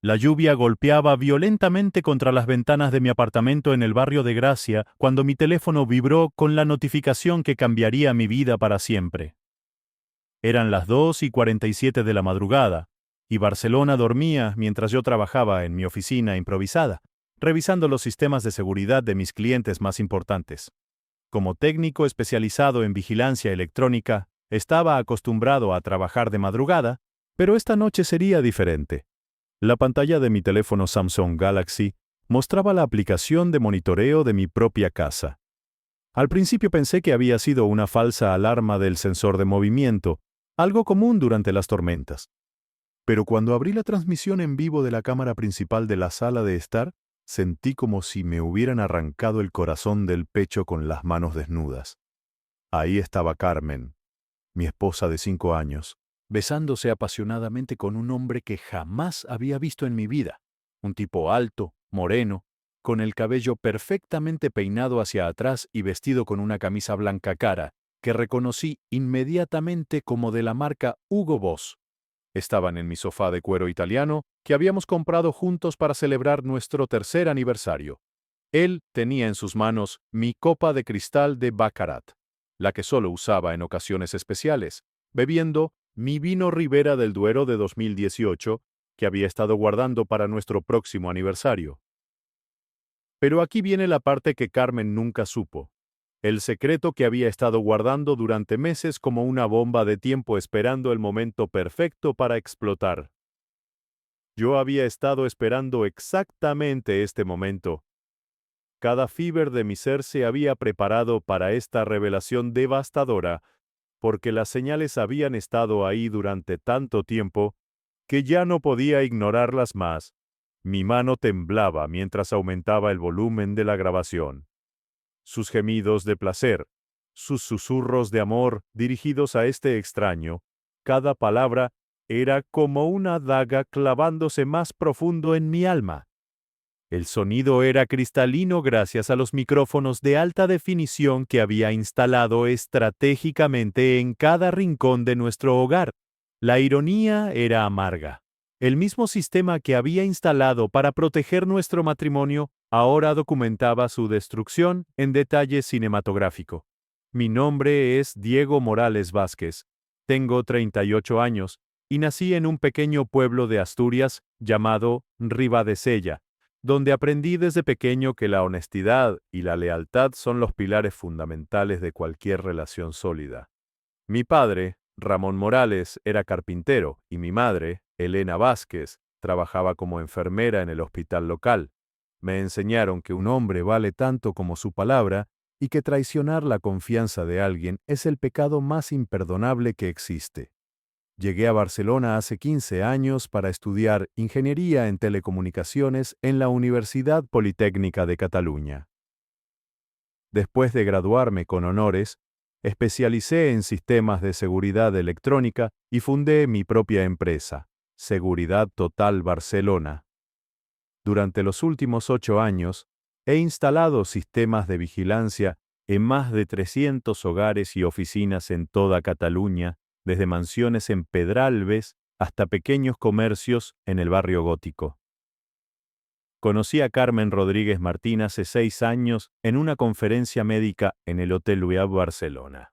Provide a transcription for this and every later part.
La lluvia golpeaba violentamente contra las ventanas de mi apartamento en el barrio de Gracia cuando mi teléfono vibró con la notificación que cambiaría mi vida para siempre. Eran las 2:47 de la madrugada, y Barcelona dormía mientras yo trabajaba en mi oficina improvisada, revisando los sistemas de seguridad de mis clientes más importantes. Como técnico especializado en vigilancia electrónica, estaba acostumbrado a trabajar de madrugada, pero esta noche sería diferente. La pantalla de mi teléfono Samsung Galaxy mostraba la aplicación de monitoreo de mi propia casa. Al principio pensé que había sido una falsa alarma del sensor de movimiento, algo común durante las tormentas. Pero cuando abrí la transmisión en vivo de la cámara principal de la sala de estar, sentí como si me hubieran arrancado el corazón del pecho con las manos desnudas. Ahí estaba Carmen, mi esposa de 5 años, besándose apasionadamente con un hombre que jamás había visto en mi vida. Un tipo alto, moreno, con el cabello perfectamente peinado hacia atrás y vestido con una camisa blanca cara, que reconocí inmediatamente como de la marca Hugo Boss. Estaban en mi sofá de cuero italiano que habíamos comprado juntos para celebrar nuestro tercer aniversario. Él tenía en sus manos mi copa de cristal de Baccarat, la que solo usaba en ocasiones especiales, bebiendo mi vino Ribera del Duero de 2018, que había estado guardando para nuestro próximo aniversario. Pero aquí viene la parte que Carmen nunca supo. El secreto que había estado guardando durante meses como una bomba de tiempo esperando el momento perfecto para explotar. Yo había estado esperando exactamente este momento. Cada fibra de mi ser se había preparado para esta revelación devastadora, porque las señales habían estado ahí durante tanto tiempo que ya no podía ignorarlas más. Mi mano temblaba mientras aumentaba el volumen de la grabación. Sus gemidos de placer, sus susurros de amor dirigidos a este extraño, cada palabra era como una daga clavándose más profundo en mi alma. El sonido era cristalino gracias a los micrófonos de alta definición que había instalado estratégicamente en cada rincón de nuestro hogar. La ironía era amarga. El mismo sistema que había instalado para proteger nuestro matrimonio ahora documentaba su destrucción en detalle cinematográfico. Mi nombre es Diego Morales Vázquez. Tengo 38 años y nací en un pequeño pueblo de Asturias llamado Ribadesella, donde aprendí desde pequeño que la honestidad y la lealtad son los pilares fundamentales de cualquier relación sólida. Mi padre, Ramón Morales, era carpintero y mi madre, Elena Vázquez, trabajaba como enfermera en el hospital local. Me enseñaron que un hombre vale tanto como su palabra y que traicionar la confianza de alguien es el pecado más imperdonable que existe. Llegué a Barcelona hace 15 años para estudiar ingeniería en telecomunicaciones en la Universidad Politécnica de Cataluña. Después de graduarme con honores, especialicé en sistemas de seguridad electrónica y fundé mi propia empresa, Seguridad Total Barcelona. Durante los últimos 8 años, he instalado sistemas de vigilancia en más de 300 hogares y oficinas en toda Cataluña, desde mansiones en Pedralbes hasta pequeños comercios en el barrio gótico. Conocí a Carmen Rodríguez Martín hace 6 años en una conferencia médica en el Hotel Loewe Barcelona.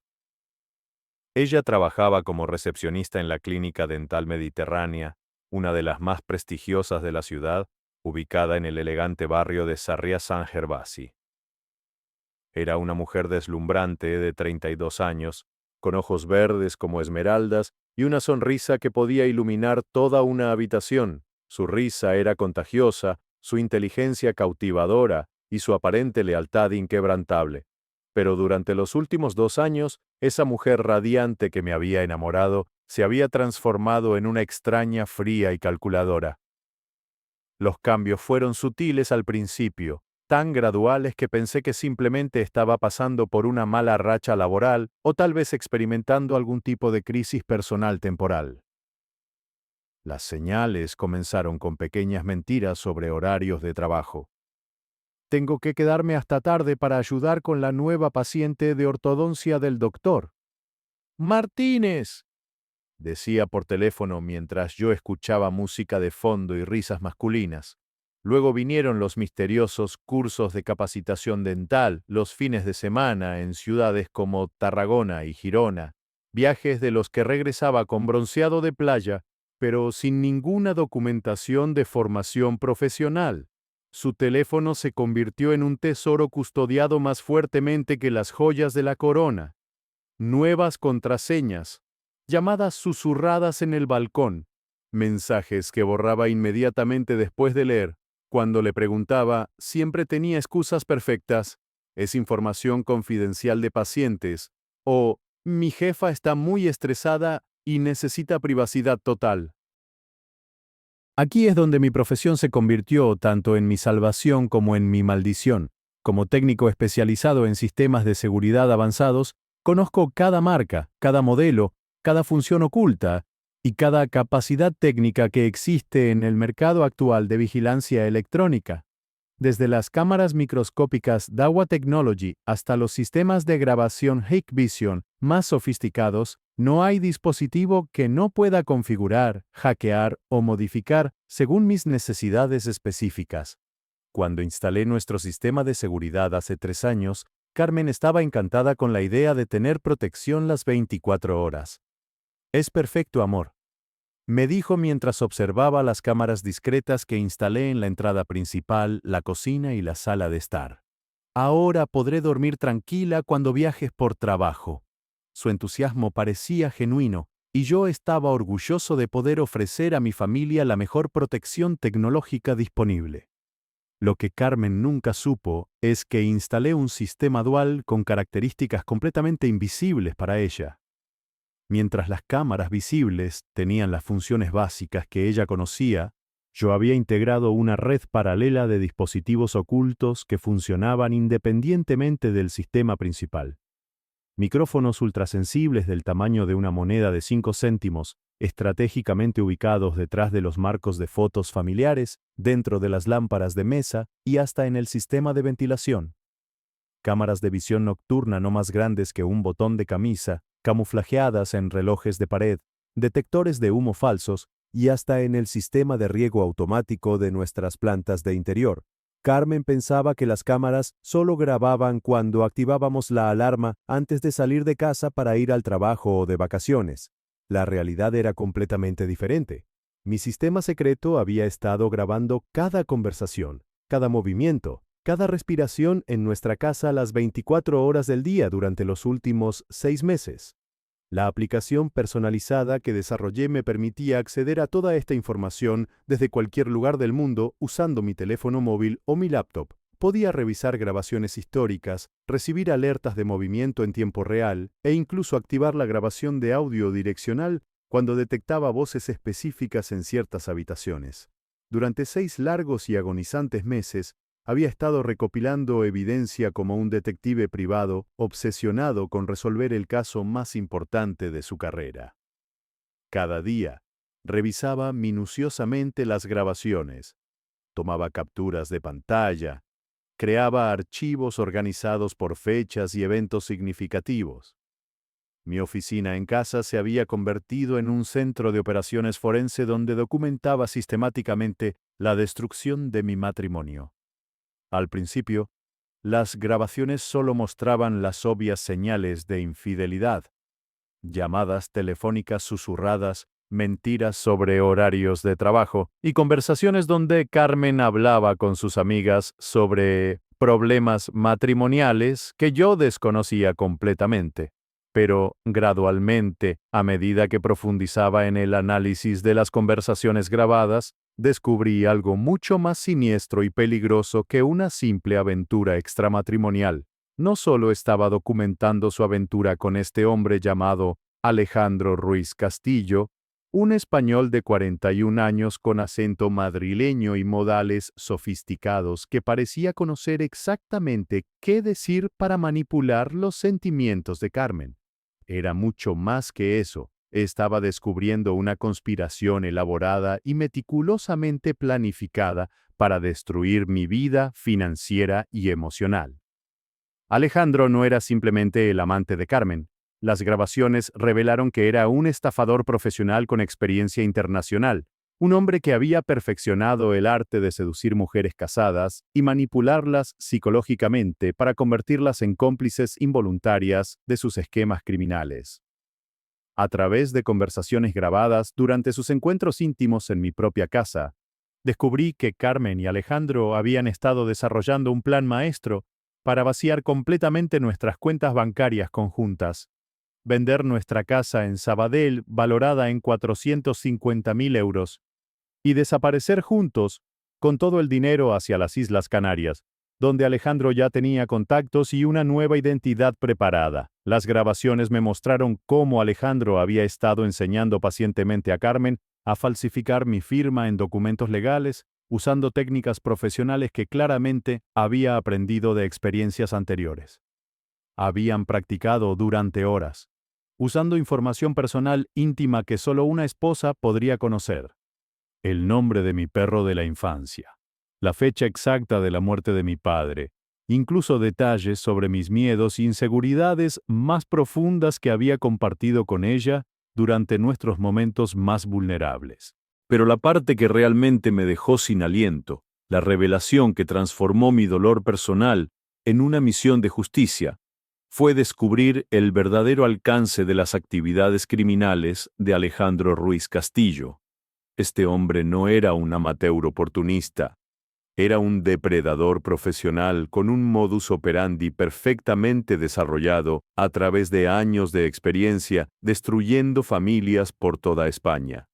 Ella trabajaba como recepcionista en la Clínica Dental Mediterránea, una de las más prestigiosas de la ciudad, ubicada en el elegante barrio de Sarriá-Sant Gervasi. Era una mujer deslumbrante de 32 años, con ojos verdes como esmeraldas y una sonrisa que podía iluminar toda una habitación. Su risa era contagiosa, su inteligencia cautivadora y su aparente lealtad inquebrantable. Pero durante los últimos 2 años, esa mujer radiante que me había enamorado se había transformado en una extraña, fría y calculadora. Los cambios fueron sutiles al principio, tan graduales que pensé que simplemente estaba pasando por una mala racha laboral o tal vez experimentando algún tipo de crisis personal temporal. Las señales comenzaron con pequeñas mentiras sobre horarios de trabajo. Tengo que quedarme hasta tarde para ayudar con la nueva paciente de ortodoncia del doctor. ¡Martínez! decía por teléfono mientras yo escuchaba música de fondo y risas masculinas. Luego vinieron los misteriosos cursos de capacitación dental los fines de semana en ciudades como Tarragona y Girona, viajes de los que regresaba con bronceado de playa, pero sin ninguna documentación de formación profesional. Su teléfono se convirtió en un tesoro custodiado más fuertemente que las joyas de la corona. Nuevas contraseñas, llamadas susurradas en el balcón, mensajes que borraba inmediatamente después de leer. Cuando le preguntaba, siempre tenía excusas perfectas. Es información confidencial de pacientes. O mi jefa está muy estresada y necesita privacidad total. Aquí es donde mi profesión se convirtió tanto en mi salvación como en mi maldición. Como técnico especializado en sistemas de seguridad avanzados, conozco cada marca, cada modelo, cada función oculta y cada capacidad técnica que existe en el mercado actual de vigilancia electrónica. Desde las cámaras microscópicas Dahua Technology hasta los sistemas de grabación Hikvision más sofisticados, no hay dispositivo que no pueda configurar, hackear o modificar según mis necesidades específicas. Cuando instalé nuestro sistema de seguridad hace 3 años, Carmen estaba encantada con la idea de tener protección las 24 horas. Es perfecto, amor, me dijo mientras observaba las cámaras discretas que instalé en la entrada principal, la cocina y la sala de estar. Ahora podré dormir tranquila cuando viajes por trabajo. Su entusiasmo parecía genuino, y yo estaba orgulloso de poder ofrecer a mi familia la mejor protección tecnológica disponible. Lo que Carmen nunca supo es que instalé un sistema dual con características completamente invisibles para ella. Mientras las cámaras visibles tenían las funciones básicas que ella conocía, yo había integrado una red paralela de dispositivos ocultos que funcionaban independientemente del sistema principal. Micrófonos ultrasensibles del tamaño de una moneda de 5 céntimos, estratégicamente ubicados detrás de los marcos de fotos familiares, dentro de las lámparas de mesa y hasta en el sistema de ventilación. Cámaras de visión nocturna no más grandes que un botón de camisa, camuflajeadas en relojes de pared, detectores de humo falsos y hasta en el sistema de riego automático de nuestras plantas de interior. Carmen pensaba que las cámaras solo grababan cuando activábamos la alarma antes de salir de casa para ir al trabajo o de vacaciones. La realidad era completamente diferente. Mi sistema secreto había estado grabando cada conversación, cada movimiento, cada respiración en nuestra casa las 24 horas del día durante los últimos 6 meses. La aplicación personalizada que desarrollé me permitía acceder a toda esta información desde cualquier lugar del mundo usando mi teléfono móvil o mi laptop. Podía revisar grabaciones históricas, recibir alertas de movimiento en tiempo real e incluso activar la grabación de audio direccional cuando detectaba voces específicas en ciertas habitaciones. Durante 6 largos y agonizantes meses, había estado recopilando evidencia como un detective privado obsesionado con resolver el caso más importante de su carrera. Cada día, revisaba minuciosamente las grabaciones, tomaba capturas de pantalla, creaba archivos organizados por fechas y eventos significativos. Mi oficina en casa se había convertido en un centro de operaciones forense donde documentaba sistemáticamente la destrucción de mi matrimonio. Al principio, las grabaciones solo mostraban las obvias señales de infidelidad, llamadas telefónicas susurradas, mentiras sobre horarios de trabajo y conversaciones donde Carmen hablaba con sus amigas sobre problemas matrimoniales que yo desconocía completamente. Pero gradualmente, a medida que profundizaba en el análisis de las conversaciones grabadas, descubrí algo mucho más siniestro y peligroso que una simple aventura extramatrimonial. No solo estaba documentando su aventura con este hombre llamado Alejandro Ruiz Castillo, un español de 41 años con acento madrileño y modales sofisticados que parecía conocer exactamente qué decir para manipular los sentimientos de Carmen. Era mucho más que eso. Estaba descubriendo una conspiración elaborada y meticulosamente planificada para destruir mi vida financiera y emocional. Alejandro no era simplemente el amante de Carmen, Las grabaciones revelaron que era un estafador profesional con experiencia internacional, un hombre que había perfeccionado el arte de seducir mujeres casadas y manipularlas psicológicamente para convertirlas en cómplices involuntarias de sus esquemas criminales. A través de conversaciones grabadas durante sus encuentros íntimos en mi propia casa, descubrí que Carmen y Alejandro habían estado desarrollando un plan maestro para vaciar completamente nuestras cuentas bancarias conjuntas, vender nuestra casa en Sabadell valorada en 450.000 euros y desaparecer juntos con todo el dinero hacia las Islas Canarias, donde Alejandro ya tenía contactos y una nueva identidad preparada. Las grabaciones me mostraron cómo Alejandro había estado enseñando pacientemente a Carmen a falsificar mi firma en documentos legales, usando técnicas profesionales que claramente había aprendido de experiencias anteriores. Habían practicado durante horas, usando información personal íntima que solo una esposa podría conocer. El nombre de mi perro de la infancia, la fecha exacta de la muerte de mi padre, incluso detalles sobre mis miedos e inseguridades más profundas que había compartido con ella durante nuestros momentos más vulnerables. Pero la parte que realmente me dejó sin aliento, la revelación que transformó mi dolor personal en una misión de justicia, fue descubrir el verdadero alcance de las actividades criminales de Alejandro Ruiz Castillo. Este hombre no era un amateur oportunista, era un depredador profesional con un modus operandi perfectamente desarrollado a través de años de experiencia destruyendo familias por toda España.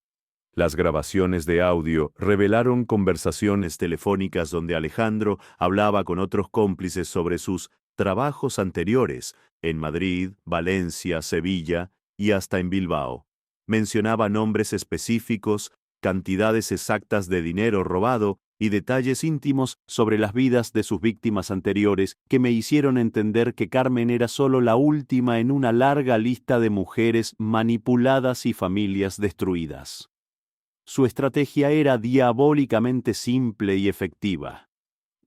Las grabaciones de audio revelaron conversaciones telefónicas donde Alejandro hablaba con otros cómplices sobre sus trabajos anteriores en Madrid, Valencia, Sevilla y hasta en Bilbao. Mencionaba nombres específicos, cantidades exactas de dinero robado y detalles íntimos sobre las vidas de sus víctimas anteriores que me hicieron entender que Carmen era solo la última en una larga lista de mujeres manipuladas y familias destruidas. Su estrategia era diabólicamente simple y efectiva.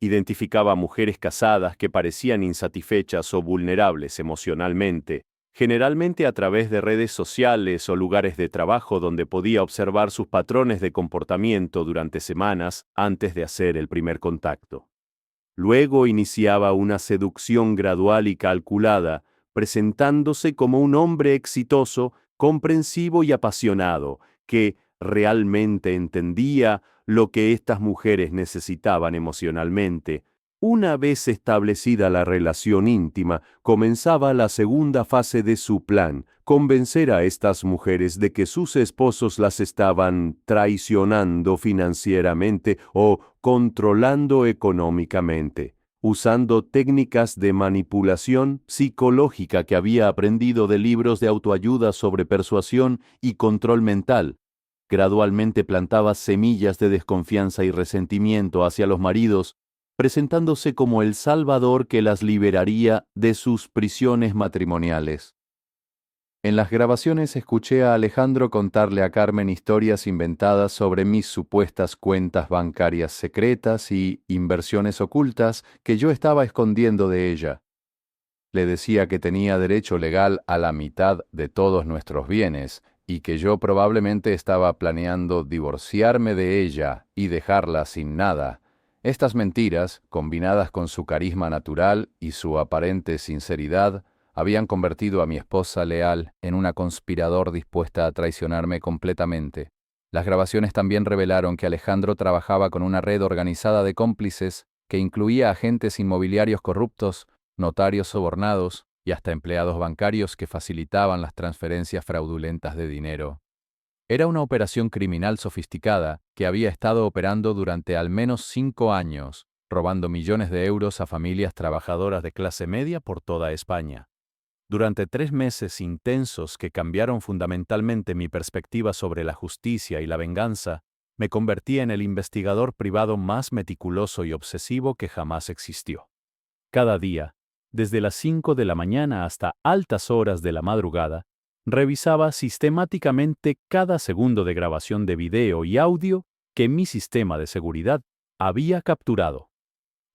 Identificaba mujeres casadas que parecían insatisfechas o vulnerables emocionalmente, generalmente a través de redes sociales o lugares de trabajo donde podía observar sus patrones de comportamiento durante semanas antes de hacer el primer contacto. Luego iniciaba una seducción gradual y calculada, presentándose como un hombre exitoso, comprensivo y apasionado, que realmente entendía lo que estas mujeres necesitaban emocionalmente. Una vez establecida la relación íntima, comenzaba la segunda fase de su plan, convencer a estas mujeres de que sus esposos las estaban traicionando financieramente o controlando económicamente, usando técnicas de manipulación psicológica que había aprendido de libros de autoayuda sobre persuasión y control mental. Gradualmente plantaba semillas de desconfianza y resentimiento hacia los maridos, presentándose como el salvador que las liberaría de sus prisiones matrimoniales. En las grabaciones escuché a Alejandro contarle a Carmen historias inventadas sobre mis supuestas cuentas bancarias secretas y inversiones ocultas que yo estaba escondiendo de ella. Le decía que tenía derecho legal a la mitad de todos nuestros bienes y que yo probablemente estaba planeando divorciarme de ella y dejarla sin nada. Estas mentiras, combinadas con su carisma natural y su aparente sinceridad, habían convertido a mi esposa leal en una conspirador dispuesta a traicionarme completamente. Las grabaciones también revelaron que Alejandro trabajaba con una red organizada de cómplices que incluía agentes inmobiliarios corruptos, notarios sobornados y hasta empleados bancarios que facilitaban las transferencias fraudulentas de dinero. Era una operación criminal sofisticada que había estado operando durante al menos 5 años, robando millones de euros a familias trabajadoras de clase media por toda España. Durante 3 meses intensos que cambiaron fundamentalmente mi perspectiva sobre la justicia y la venganza, me convertí en el investigador privado más meticuloso y obsesivo que jamás existió. Cada día, desde las 5 de la mañana hasta altas horas de la madrugada, revisaba sistemáticamente cada segundo de grabación de video y audio que mi sistema de seguridad había capturado.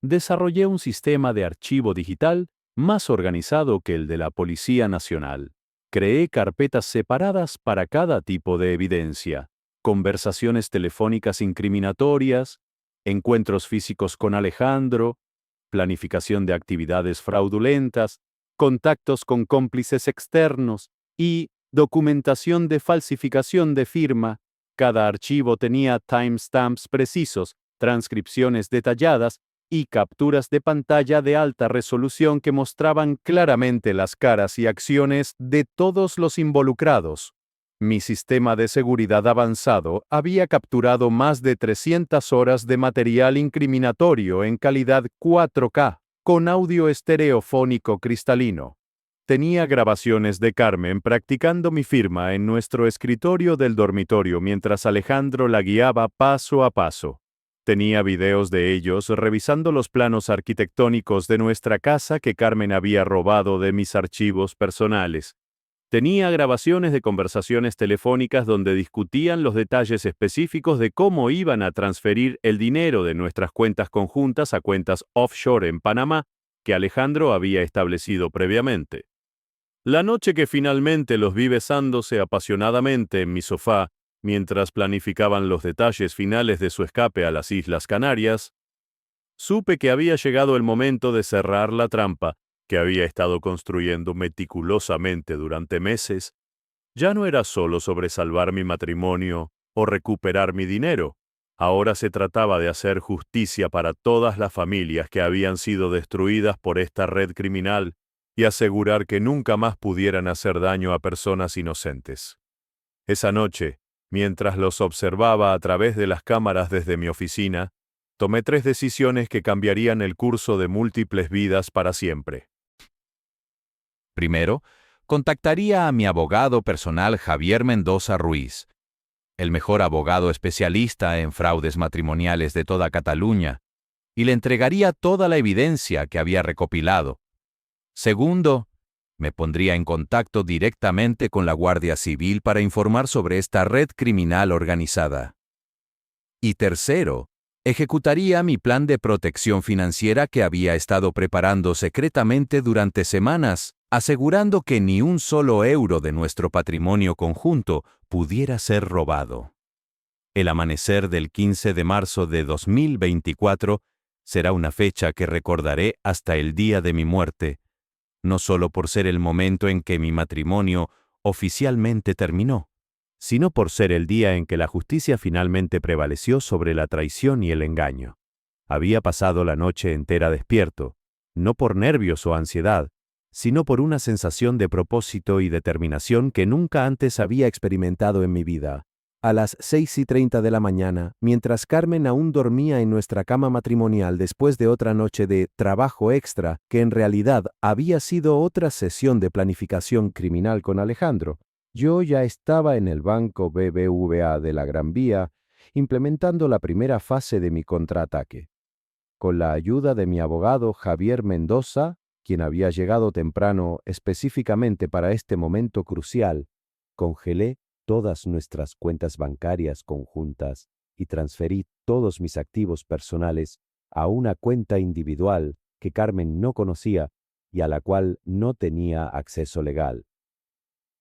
Desarrollé un sistema de archivo digital más organizado que el de la Policía Nacional. Creé carpetas separadas para cada tipo de evidencia: conversaciones telefónicas incriminatorias, encuentros físicos con Alejandro, planificación de actividades fraudulentas, contactos con cómplices externos y documentación de falsificación de firma. Cada archivo tenía timestamps precisos, transcripciones detalladas y capturas de pantalla de alta resolución que mostraban claramente las caras y acciones de todos los involucrados. Mi sistema de seguridad avanzado había capturado más de 300 horas de material incriminatorio en calidad 4K, con audio estereofónico cristalino. Tenía grabaciones de Carmen practicando mi firma en nuestro escritorio del dormitorio mientras Alejandro la guiaba paso a paso. Tenía videos de ellos revisando los planos arquitectónicos de nuestra casa que Carmen había robado de mis archivos personales. Tenía grabaciones de conversaciones telefónicas donde discutían los detalles específicos de cómo iban a transferir el dinero de nuestras cuentas conjuntas a cuentas offshore en Panamá que Alejandro había establecido previamente. La noche que finalmente los vi besándose apasionadamente en mi sofá, mientras planificaban los detalles finales de su escape a las Islas Canarias, supe que había llegado el momento de cerrar la trampa que había estado construyendo meticulosamente durante meses. Ya no era solo sobre salvar mi matrimonio o recuperar mi dinero. Ahora se trataba de hacer justicia para todas las familias que habían sido destruidas por esta red criminal y asegurar que nunca más pudieran hacer daño a personas inocentes. Esa noche, mientras los observaba a través de las cámaras desde mi oficina, tomé 3 decisiones que cambiarían el curso de múltiples vidas para siempre. Primero, contactaría a mi abogado personal Javier Mendoza Ruiz, el mejor abogado especialista en fraudes matrimoniales de toda Cataluña, y le entregaría toda la evidencia que había recopilado. Segundo, me pondría en contacto directamente con la Guardia Civil para informar sobre esta red criminal organizada. Y tercero, ejecutaría mi plan de protección financiera que había estado preparando secretamente durante semanas, asegurando que ni un solo euro de nuestro patrimonio conjunto pudiera ser robado. El amanecer del 15 de marzo de 2024 será una fecha que recordaré hasta el día de mi muerte, no solo por ser el momento en que mi matrimonio oficialmente terminó, sino por ser el día en que la justicia finalmente prevaleció sobre la traición y el engaño. Había pasado la noche entera despierto, no por nervios o ansiedad, sino por una sensación de propósito y determinación que nunca antes había experimentado en mi vida. A las 6:30 de la mañana, mientras Carmen aún dormía en nuestra cama matrimonial después de otra noche de trabajo extra, que en realidad había sido otra sesión de planificación criminal con Alejandro, yo ya estaba en el banco BBVA de la Gran Vía, implementando la primera fase de mi contraataque. Con la ayuda de mi abogado Javier Mendoza, quien había llegado temprano específicamente para este momento crucial, congelé todas nuestras cuentas bancarias conjuntas y transferí todos mis activos personales a una cuenta individual que Carmen no conocía y a la cual no tenía acceso legal.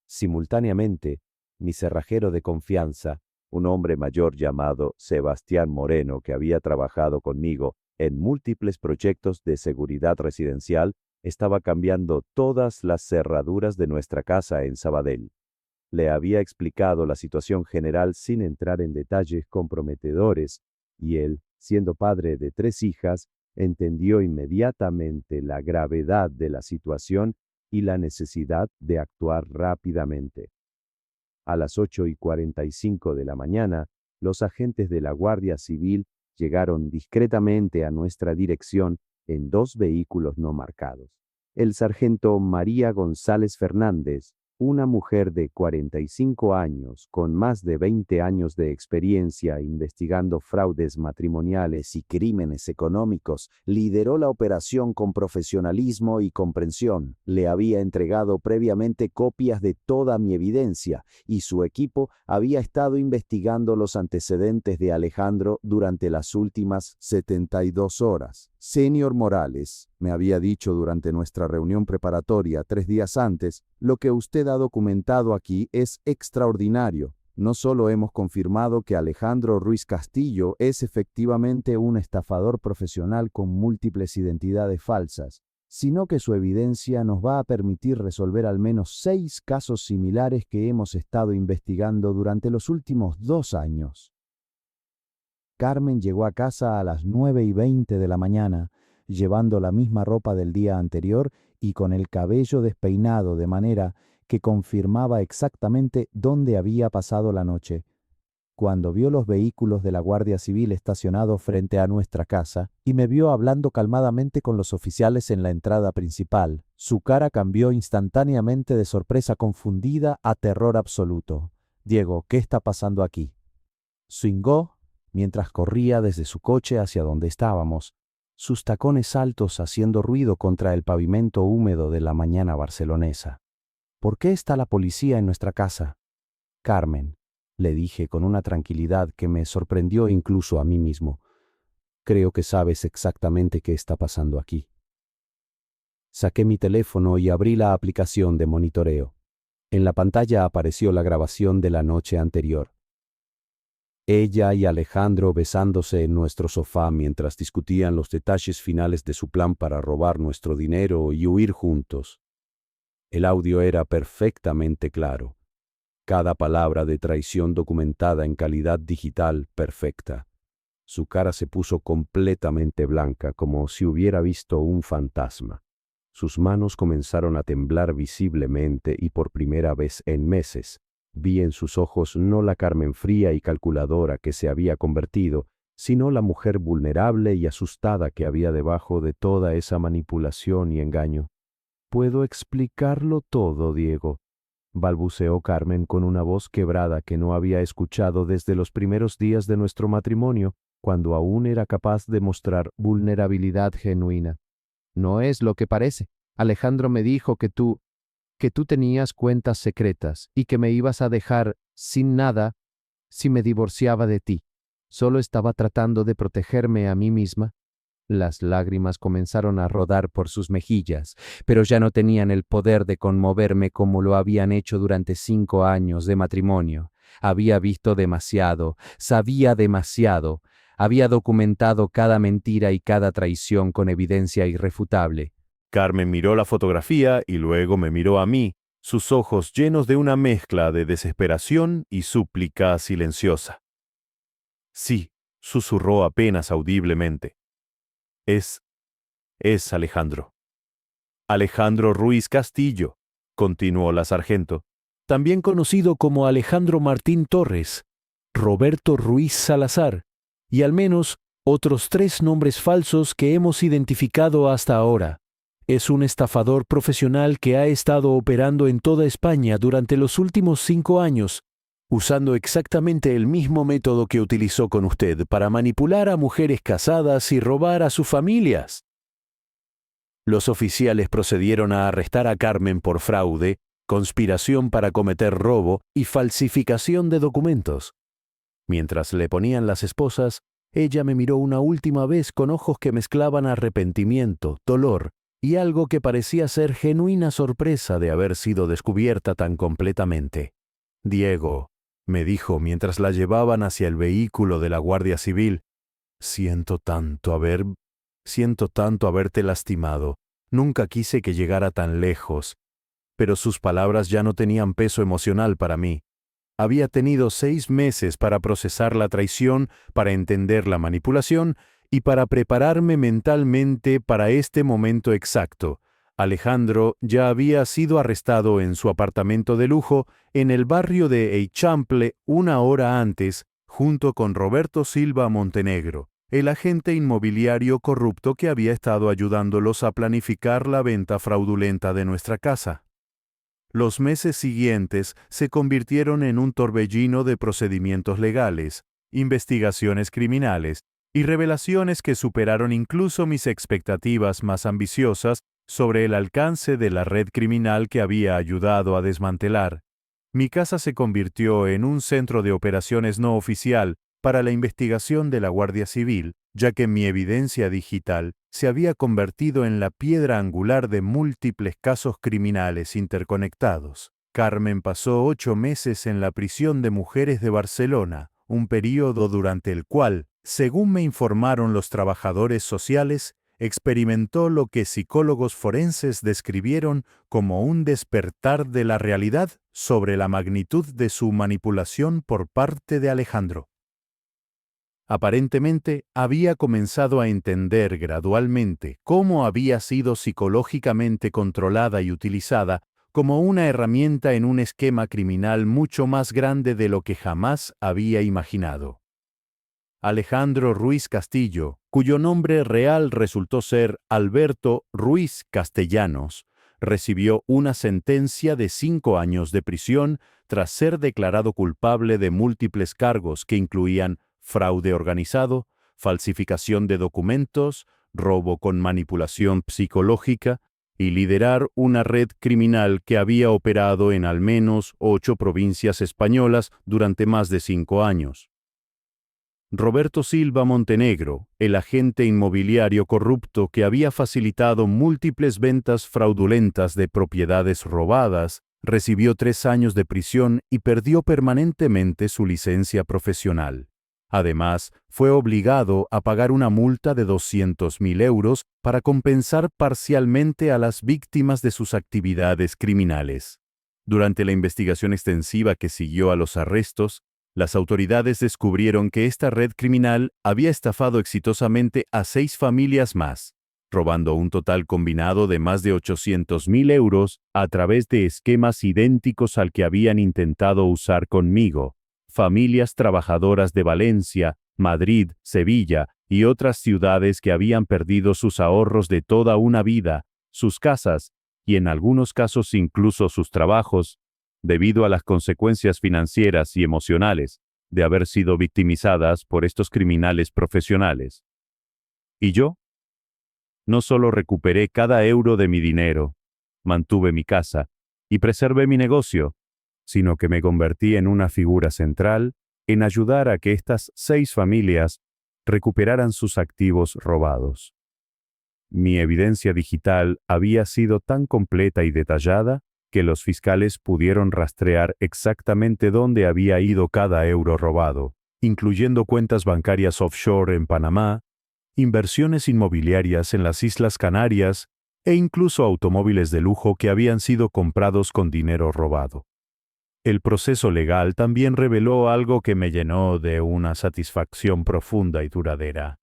Simultáneamente, mi cerrajero de confianza, un hombre mayor llamado Sebastián Moreno, que había trabajado conmigo en múltiples proyectos de seguridad residencial, estaba cambiando todas las cerraduras de nuestra casa en Sabadell. Le había explicado la situación general sin entrar en detalles comprometedores, y él, siendo padre de 3 hijas, entendió inmediatamente la gravedad de la situación y la necesidad de actuar rápidamente. A las 8:45 de la mañana, los agentes de la Guardia Civil llegaron discretamente a nuestra dirección en 2 vehículos no marcados. El sargento María González Fernández, una mujer de 45 años con más de 20 años de experiencia investigando fraudes matrimoniales y crímenes económicos, lideró la operación con profesionalismo y comprensión. Le había entregado previamente copias de toda mi evidencia y su equipo había estado investigando los antecedentes de Alejandro durante las últimas 72 horas. Señor Morales, me había dicho durante nuestra reunión preparatoria 3 días antes, lo que usted ha documentado aquí es extraordinario. No solo hemos confirmado que Alejandro Ruiz Castillo es efectivamente un estafador profesional con múltiples identidades falsas, sino que su evidencia nos va a permitir resolver al menos 6 casos similares que hemos estado investigando durante los últimos 2 años. Carmen llegó a casa a las 9:20 de la mañana, llevando la misma ropa del día anterior y con el cabello despeinado de manera que confirmaba exactamente dónde había pasado la noche. Cuando vio los vehículos de la Guardia Civil estacionados frente a nuestra casa y me vio hablando calmadamente con los oficiales en la entrada principal, su cara cambió instantáneamente de sorpresa confundida a terror absoluto. «Diego, ¿qué está pasando aquí?». Swingó mientras corría desde su coche hacia donde estábamos, sus tacones altos haciendo ruido contra el pavimento húmedo de la mañana barcelonesa. «¿Por qué está la policía en nuestra casa?». «Carmen», le dije con una tranquilidad que me sorprendió incluso a mí mismo, «creo que sabes exactamente qué está pasando aquí». Saqué mi teléfono y abrí la aplicación de monitoreo. En la pantalla apareció la grabación de la noche anterior. Ella y Alejandro besándose en nuestro sofá mientras discutían los detalles finales de su plan para robar nuestro dinero y huir juntos. El audio era perfectamente claro. Cada palabra de traición documentada en calidad digital perfecta. Su cara se puso completamente blanca, como si hubiera visto un fantasma. Sus manos comenzaron a temblar visiblemente y por primera vez en meses. Vi en sus ojos no la Carmen fría y calculadora que se había convertido, sino la mujer vulnerable y asustada que había debajo de toda esa manipulación y engaño. «Puedo explicarlo todo, Diego», balbuceó Carmen con una voz quebrada que no había escuchado desde los primeros días de nuestro matrimonio, cuando aún era capaz de mostrar vulnerabilidad genuina. «No es lo que parece. Alejandro me dijo que tú tenías cuentas secretas y que me ibas a dejar sin nada si me divorciaba de ti. Solo estaba tratando de protegerme a mí misma». Las lágrimas comenzaron a rodar por sus mejillas, pero ya no tenían el poder de conmoverme como lo habían hecho durante 5 años de matrimonio. Había visto demasiado, sabía demasiado, había documentado cada mentira y cada traición con evidencia irrefutable. Carmen miró la fotografía y luego me miró a mí, sus ojos llenos de una mezcla de desesperación y súplica silenciosa. «Sí», susurró apenas audiblemente. Es Alejandro. Alejandro Ruiz Castillo», continuó la sargento, «también conocido como Alejandro Martín Torres, Roberto Ruiz Salazar, y al menos otros 3 nombres falsos que hemos identificado hasta ahora. Es un estafador profesional que ha estado operando en toda España durante los últimos 5 años, usando exactamente el mismo método que utilizó con usted para manipular a mujeres casadas y robar a sus familias». Los oficiales procedieron a arrestar a Carmen por fraude, conspiración para cometer robo y falsificación de documentos. Mientras le ponían las esposas, ella me miró una última vez con ojos que mezclaban arrepentimiento, dolor y algo que parecía ser genuina sorpresa de haber sido descubierta tan completamente. «Diego», me dijo mientras la llevaban hacia el vehículo de la Guardia Civil, siento tanto haberte lastimado. Nunca quise que llegara tan lejos». Pero sus palabras ya no tenían peso emocional para mí. Había tenido 6 meses para procesar la traición, para entender la manipulación y para prepararme mentalmente para este momento exacto. Alejandro ya había sido arrestado en su apartamento de lujo en el barrio de Eixample 1 hora antes, junto con Roberto Silva Montenegro, el agente inmobiliario corrupto que había estado ayudándolos a planificar la venta fraudulenta de nuestra casa. Los meses siguientes se convirtieron en un torbellino de procedimientos legales, investigaciones criminales y revelaciones que superaron incluso mis expectativas más ambiciosas sobre el alcance de la red criminal que había ayudado a desmantelar. Mi casa se convirtió en un centro de operaciones no oficial para la investigación de la Guardia Civil, ya que mi evidencia digital se había convertido en la piedra angular de múltiples casos criminales interconectados. Carmen pasó 8 meses en la prisión de mujeres de Barcelona, un período durante el cual, según me informaron los trabajadores sociales, experimentó lo que psicólogos forenses describieron como un despertar de la realidad sobre la magnitud de su manipulación por parte de Alejandro. Aparentemente, había comenzado a entender gradualmente cómo había sido psicológicamente controlada y utilizada como una herramienta en un esquema criminal mucho más grande de lo que jamás había imaginado. Alejandro Ruiz Castillo, cuyo nombre real resultó ser Alberto Ruiz Castellanos, recibió una sentencia de 5 años de prisión tras ser declarado culpable de múltiples cargos que incluían fraude organizado, falsificación de documentos, robo con manipulación psicológica y liderar una red criminal que había operado en al menos 8 provincias españolas durante más de 5 años. Roberto Silva Montenegro, el agente inmobiliario corrupto que había facilitado múltiples ventas fraudulentas de propiedades robadas, recibió 3 años de prisión y perdió permanentemente su licencia profesional. Además, fue obligado a pagar una multa de 200.000 euros para compensar parcialmente a las víctimas de sus actividades criminales. Durante la investigación extensiva que siguió a los arrestos, las autoridades descubrieron que esta red criminal había estafado exitosamente a 6 familias más, robando un total combinado de más de 800.000 euros a través de esquemas idénticos al que habían intentado usar conmigo. Familias trabajadoras de Valencia, Madrid, Sevilla y otras ciudades que habían perdido sus ahorros de toda una vida, sus casas y en algunos casos incluso sus trabajos, debido a las consecuencias financieras y emocionales de haber sido victimizadas por estos criminales profesionales. ¿Y yo? No solo recuperé cada euro de mi dinero, mantuve mi casa y preservé mi negocio, sino que me convertí en una figura central en ayudar a que estas 6 familias recuperaran sus activos robados. Mi evidencia digital había sido tan completa y detallada que los fiscales pudieron rastrear exactamente dónde había ido cada euro robado, incluyendo cuentas bancarias offshore en Panamá, inversiones inmobiliarias en las Islas Canarias e incluso automóviles de lujo que habían sido comprados con dinero robado. El proceso legal también reveló algo que me llenó de una satisfacción profunda y duradera.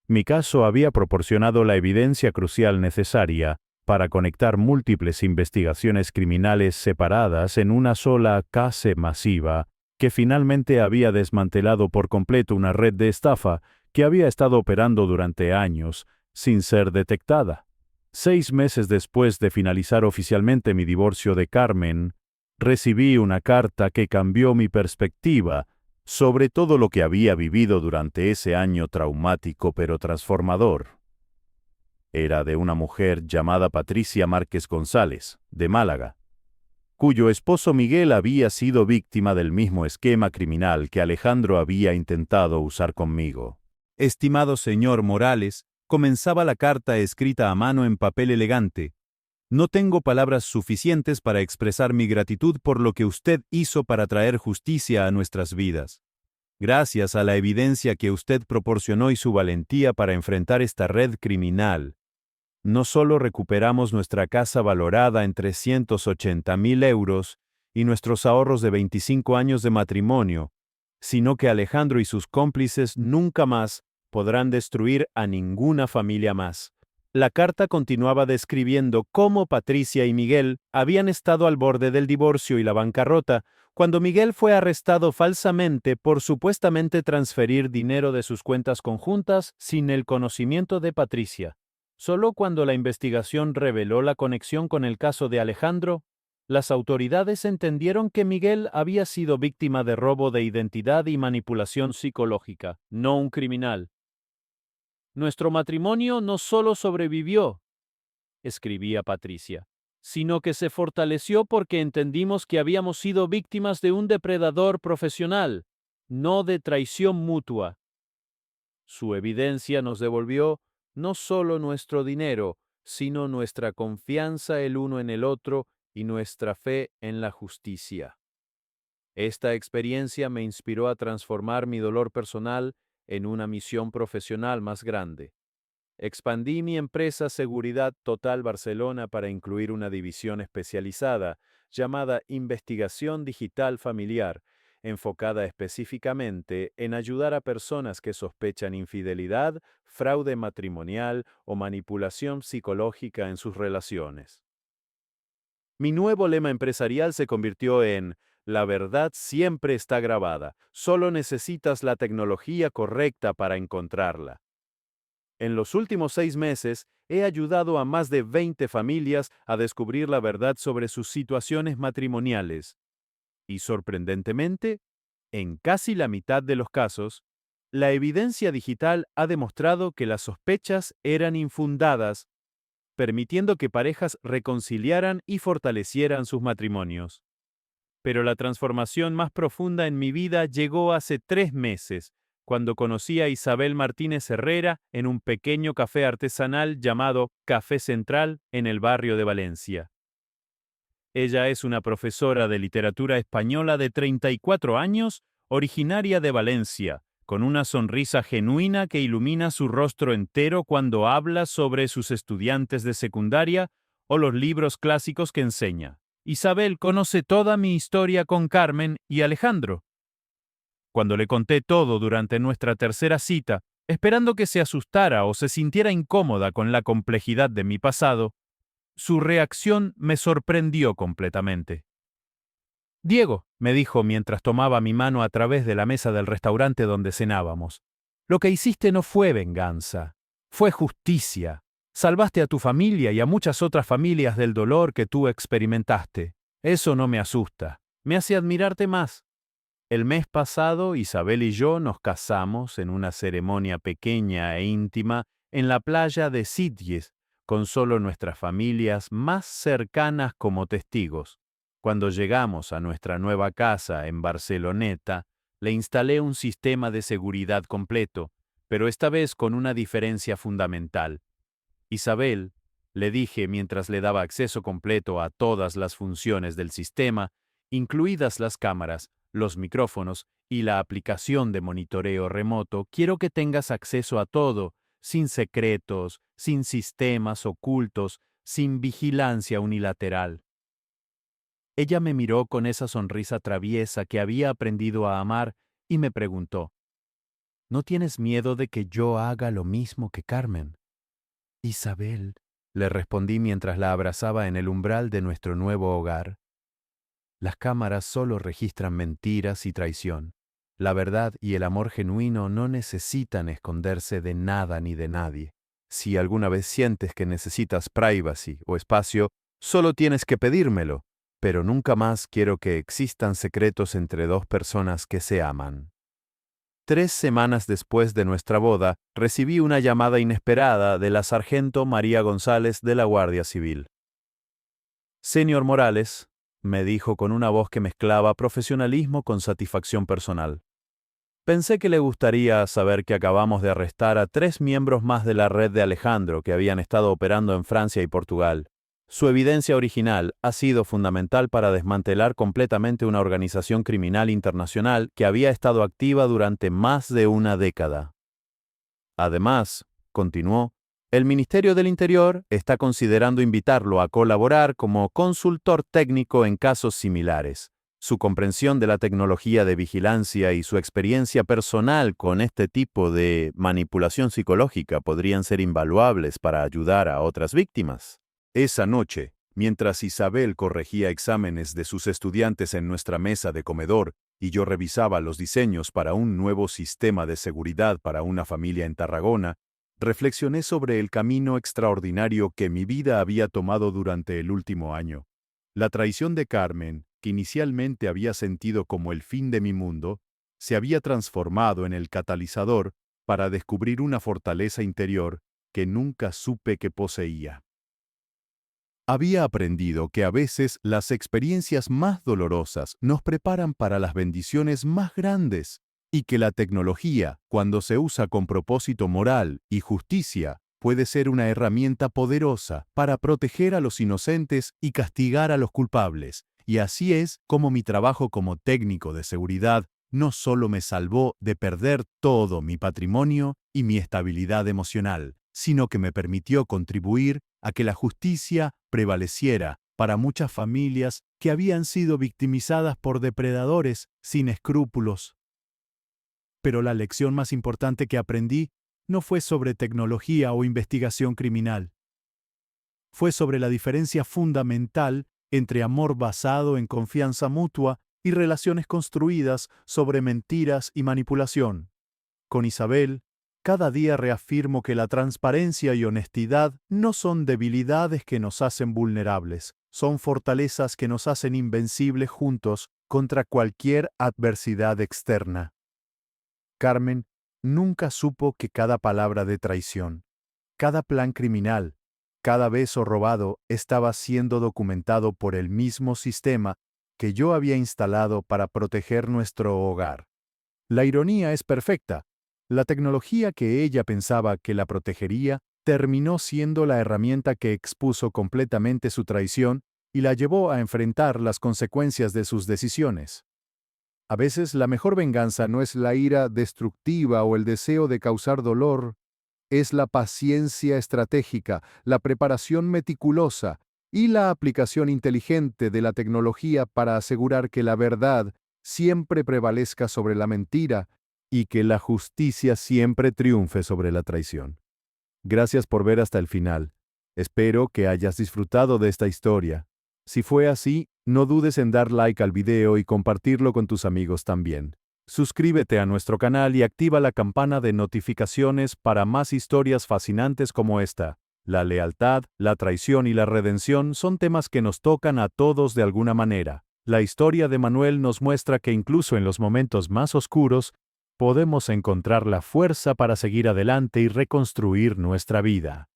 Mi caso había proporcionado la evidencia crucial necesaria para conectar múltiples investigaciones criminales separadas en una sola case masiva que finalmente había desmantelado por completo una red de estafa que había estado operando durante años sin ser detectada. 6 meses después de finalizar oficialmente mi divorcio de Carmen, recibí una carta que cambió mi perspectiva sobre todo lo que había vivido durante ese año traumático pero transformador. Era de una mujer llamada Patricia Márquez González, de Málaga, cuyo esposo Miguel había sido víctima del mismo esquema criminal que Alejandro había intentado usar conmigo. Estimado señor Morales, comenzaba la carta escrita a mano en papel elegante. No tengo palabras suficientes para expresar mi gratitud por lo que usted hizo para traer justicia a nuestras vidas. Gracias a la evidencia que usted proporcionó y su valentía para enfrentar esta red criminal, no solo recuperamos nuestra casa valorada en 380.000 euros y nuestros ahorros de 25 años de matrimonio, sino que Alejandro y sus cómplices nunca más podrán destruir a ninguna familia más. La carta continuaba describiendo cómo Patricia y Miguel habían estado al borde del divorcio y la bancarrota cuando Miguel fue arrestado falsamente por supuestamente transferir dinero de sus cuentas conjuntas sin el conocimiento de Patricia. Solo cuando la investigación reveló la conexión con el caso de Alejandro, las autoridades entendieron que Miguel había sido víctima de robo de identidad y manipulación psicológica, no un criminal. Nuestro matrimonio no solo sobrevivió, escribía Patricia, sino que se fortaleció porque entendimos que habíamos sido víctimas de un depredador profesional, no de traición mutua. Su evidencia nos devolvió no solo nuestro dinero, sino nuestra confianza el uno en el otro y nuestra fe en la justicia. Esta experiencia me inspiró a transformar mi dolor personal en una misión profesional más grande. Expandí mi empresa Seguridad Total Barcelona para incluir una división especializada llamada Investigación Digital Familiar, enfocada específicamente en ayudar a personas que sospechan infidelidad, fraude matrimonial o manipulación psicológica en sus relaciones. Mi nuevo lema empresarial se convirtió en "La verdad siempre está grabada, solo necesitas la tecnología correcta para encontrarla". En los últimos 6 meses, he ayudado a más de 20 familias a descubrir la verdad sobre sus situaciones matrimoniales. Y sorprendentemente, en casi la mitad de los casos, la evidencia digital ha demostrado que las sospechas eran infundadas, permitiendo que parejas reconciliaran y fortalecieran sus matrimonios. Pero la transformación más profunda en mi vida llegó hace 3 meses, cuando conocí a Isabel Martínez Herrera en un pequeño café artesanal llamado Café Central en el barrio de Valencia. Ella es una profesora de literatura española de 34 años, originaria de Valencia, con una sonrisa genuina que ilumina su rostro entero cuando habla sobre sus estudiantes de secundaria o los libros clásicos que enseña. Isabel conoce toda mi historia con Carmen y Alejandro. Cuando le conté todo durante nuestra tercera cita, esperando que se asustara o se sintiera incómoda con la complejidad de mi pasado, su reacción me sorprendió completamente. «Diego», me dijo mientras tomaba mi mano a través de la mesa del restaurante donde cenábamos, «lo que hiciste no fue venganza, fue justicia. Salvaste a tu familia y a muchas otras familias del dolor que tú experimentaste. Eso no me asusta, me hace admirarte más». El mes pasado, Isabel y yo nos casamos en una ceremonia pequeña e íntima en la playa de Sitges, con solo nuestras familias más cercanas como testigos. Cuando llegamos a nuestra nueva casa en Barceloneta, le instalé un sistema de seguridad completo, pero esta vez con una diferencia fundamental. Isabel, le dije mientras le daba acceso completo a todas las funciones del sistema, incluidas las cámaras, los micrófonos y la aplicación de monitoreo remoto, quiero que tengas acceso a todo, sin secretos, sin sistemas ocultos, sin vigilancia unilateral. Ella me miró con esa sonrisa traviesa que había aprendido a amar y me preguntó, ¿no tienes miedo de que yo haga lo mismo que Carmen? Isabel, le respondí mientras la abrazaba en el umbral de nuestro nuevo hogar. Las cámaras solo registran mentiras y traición. La verdad y el amor genuino no necesitan esconderse de nada ni de nadie. Si alguna vez sientes que necesitas privacy o espacio, solo tienes que pedírmelo, pero nunca más quiero que existan secretos entre dos personas que se aman. 3 semanas después de nuestra boda, recibí una llamada inesperada de la sargento María González de la Guardia Civil. «Señor Morales», me dijo con una voz que mezclaba profesionalismo con satisfacción personal. «Pensé que le gustaría saber que acabamos de arrestar a 3 miembros más de la red de Alejandro que habían estado operando en Francia y Portugal. Su evidencia original ha sido fundamental para desmantelar completamente una organización criminal internacional que había estado activa durante más de una década. Además», continuó, «el Ministerio del Interior está considerando invitarlo a colaborar como consultor técnico en casos similares. Su comprensión de la tecnología de vigilancia y su experiencia personal con este tipo de manipulación psicológica podrían ser invaluables para ayudar a otras víctimas». Esa noche, mientras Isabel corregía exámenes de sus estudiantes en nuestra mesa de comedor y yo revisaba los diseños para un nuevo sistema de seguridad para una familia en Tarragona, reflexioné sobre el camino extraordinario que mi vida había tomado durante el último año. La traición de Carmen, que inicialmente había sentido como el fin de mi mundo, se había transformado en el catalizador para descubrir una fortaleza interior que nunca supe que poseía. Había aprendido que a veces las experiencias más dolorosas nos preparan para las bendiciones más grandes. y que la tecnología, cuando se usa con propósito moral y justicia, puede ser una herramienta poderosa para proteger a los inocentes y castigar a los culpables. Y así es como mi trabajo como técnico de seguridad no solo me salvó de perder todo mi patrimonio y mi estabilidad emocional, sino que me permitió contribuir a que la justicia prevaleciera para muchas familias que habían sido victimizadas por depredadores sin escrúpulos. Pero la lección más importante que aprendí no fue sobre tecnología o investigación criminal. Fue sobre la diferencia fundamental entre amor basado en confianza mutua y relaciones construidas sobre mentiras y manipulación. Con Isabel, cada día reafirmo que la transparencia y honestidad no son debilidades que nos hacen vulnerables, son fortalezas que nos hacen invencibles juntos contra cualquier adversidad externa. Carmen nunca supo que cada palabra de traición, cada plan criminal, cada beso robado estaba siendo documentado por el mismo sistema que yo había instalado para proteger nuestro hogar. La ironía es perfecta. La tecnología que ella pensaba que la protegería terminó siendo la herramienta que expuso completamente su traición y la llevó a enfrentar las consecuencias de sus decisiones. A veces la mejor venganza no es la ira destructiva o el deseo de causar dolor, es la paciencia estratégica, la preparación meticulosa y la aplicación inteligente de la tecnología para asegurar que la verdad siempre prevalezca sobre la mentira y que la justicia siempre triunfe sobre la traición. Gracias por ver hasta el final. Espero que hayas disfrutado de esta historia. Si fue así, no dudes en dar like al video y compartirlo con tus amigos también. Suscríbete a nuestro canal y activa la campana de notificaciones para más historias fascinantes como esta. La lealtad, la traición y la redención son temas que nos tocan a todos de alguna manera. La historia de Manuel nos muestra que incluso en los momentos más oscuros, podemos encontrar la fuerza para seguir adelante y reconstruir nuestra vida.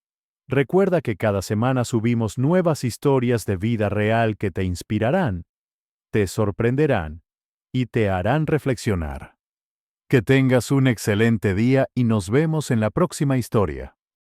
Recuerda que cada semana subimos nuevas historias de vida real que te inspirarán, te sorprenderán y te harán reflexionar. Que tengas un excelente día y nos vemos en la próxima historia.